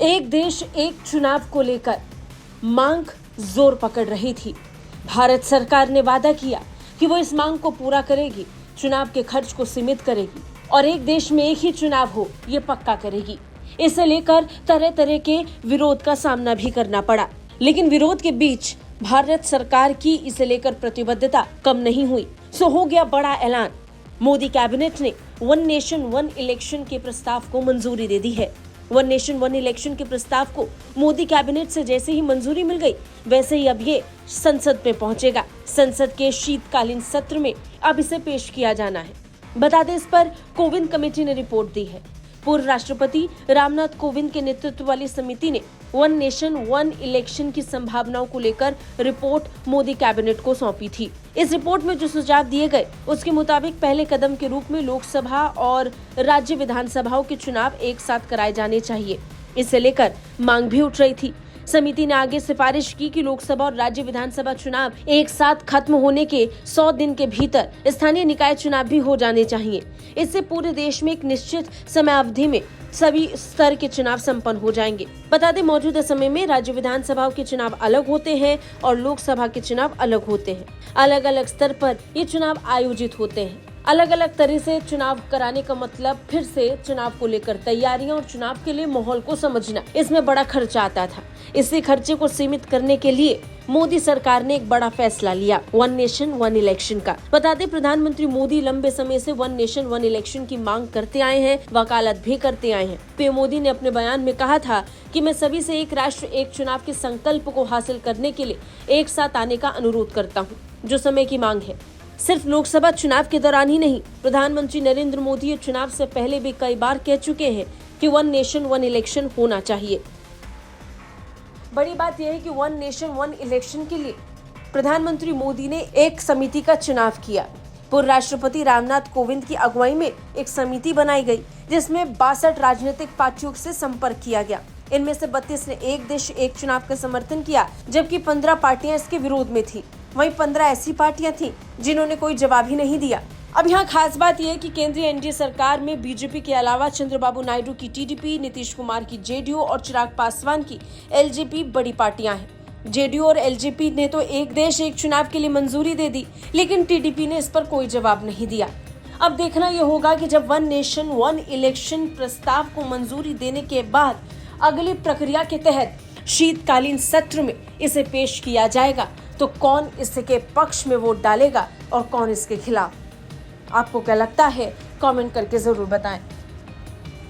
एक देश एक चुनाव को लेकर मांग जोर पकड़ रही थी। भारत सरकार ने वादा किया कि वो इस मांग को पूरा करेगी, चुनाव के खर्च को सीमित करेगी और एक देश में एक ही चुनाव हो ये पक्का करेगी। इसे लेकर तरह तरह के विरोध का सामना भी करना पड़ा, लेकिन विरोध के बीच भारत सरकार की इसे लेकर प्रतिबद्धता कम नहीं हुई। सो हो गया बड़ा ऐलान। मोदी कैबिनेट ने वन नेशन वन इलेक्शन के प्रस्ताव को मंजूरी दे दी है। वन नेशन वन इलेक्शन के प्रस्ताव को मोदी कैबिनेट से जैसे ही मंजूरी मिल गई, वैसे ही अब ये संसद में पहुंचेगा। संसद के शीतकालीन सत्र में अब इसे पेश किया जाना है। बता दें, इस पर कोविंद कमेटी ने रिपोर्ट दी है। पूर्व राष्ट्रपति रामनाथ कोविंद के नेतृत्व वाली समिति ने वन नेशन वन इलेक्शन की संभावनाओं को लेकर रिपोर्ट मोदी कैबिनेट को सौंपी थी। इस रिपोर्ट में जो सुझाव दिए गए उसके मुताबिक पहले कदम के रूप में लोकसभा और राज्य विधानसभाओं के चुनाव एक साथ कराए जाने चाहिए। इसे लेकर मांग भी उठ रही थी। समिति ने आगे सिफारिश की कि लोकसभा और राज्य विधानसभा चुनाव एक साथ खत्म होने के 100 दिन के भीतर स्थानीय निकाय चुनाव भी हो जाने चाहिए। इससे पूरे देश में एक निश्चित समय अवधि में सभी स्तर के चुनाव संपन्न हो जाएंगे। बता दें, मौजूदा समय में राज्य विधानसभाओं के चुनाव अलग होते हैं और लोकसभा के चुनाव अलग होते हैं। अलग अलग स्तर पर ये चुनाव आयोजित होते हैं। अलग अलग तरह से चुनाव कराने का मतलब फिर से चुनाव को लेकर तैयारियां और चुनाव के लिए माहौल को समझना, इसमें बड़ा खर्चा आता था। इसी खर्चे को सीमित करने के लिए मोदी सरकार ने एक बड़ा फैसला लिया, वन नेशन वन इलेक्शन का। बता दें, प्रधानमंत्री मोदी लंबे समय से वन नेशन वन इलेक्शन की मांग करते आए हैं, वकालत भी करते आए हैं। पीएम मोदी ने अपने बयान में कहा था कि मैं सभी से एक राष्ट्र एक चुनाव के संकल्प को हासिल करने के लिए एक साथ आने का अनुरोध करता हूँ, जो समय की मांग है। सिर्फ लोकसभा चुनाव के दौरान ही नहीं, प्रधानमंत्री नरेंद्र मोदी ये चुनाव से पहले भी कई बार कह चुके हैं कि वन नेशन वन इलेक्शन होना चाहिए। बड़ी बात यह है कि वन नेशन वन इलेक्शन के लिए प्रधानमंत्री मोदी ने एक समिति का चुनाव किया। पूर्व राष्ट्रपति रामनाथ कोविंद की अगुवाई में एक समिति बनाई गई, जिसमें 62 राजनीतिक पार्टियों से संपर्क किया गया। इनमें से 32 ने एक देश एक चुनाव का समर्थन किया, जबकि 15 पार्टियां इसके विरोध में थी। वहीं 15 ऐसी पार्टियां थीं जिन्होंने कोई जवाब ही नहीं दिया। अब यहाँ खास बात यह है कि केंद्रीय एनडीए सरकार में बीजेपी के अलावा चंद्रबाबू नायडू की टीडीपी, नीतीश कुमार की जेडीयू और चिराग पासवान की एलजेपी बड़ी पार्टियां हैं। जेडीयू और एलजेपी ने तो एक देश एक चुनाव के लिए मंजूरी दे दी, लेकिन टीडीपी ने इस पर कोई जवाब नहीं दिया। अब देखना यह होगा कि जब वन नेशन वन इलेक्शन प्रस्ताव को मंजूरी देने के बाद अगली प्रक्रिया के तहत शीतकालीन सत्र में इसे पेश किया जाएगा, तो कौन इसके पक्ष में वोट डालेगा और कौन इसके खिलाफ। आपको क्या लगता है, कमेंट करके जरूर बताएं।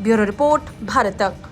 ब्यूरो रिपोर्ट, भारत तक।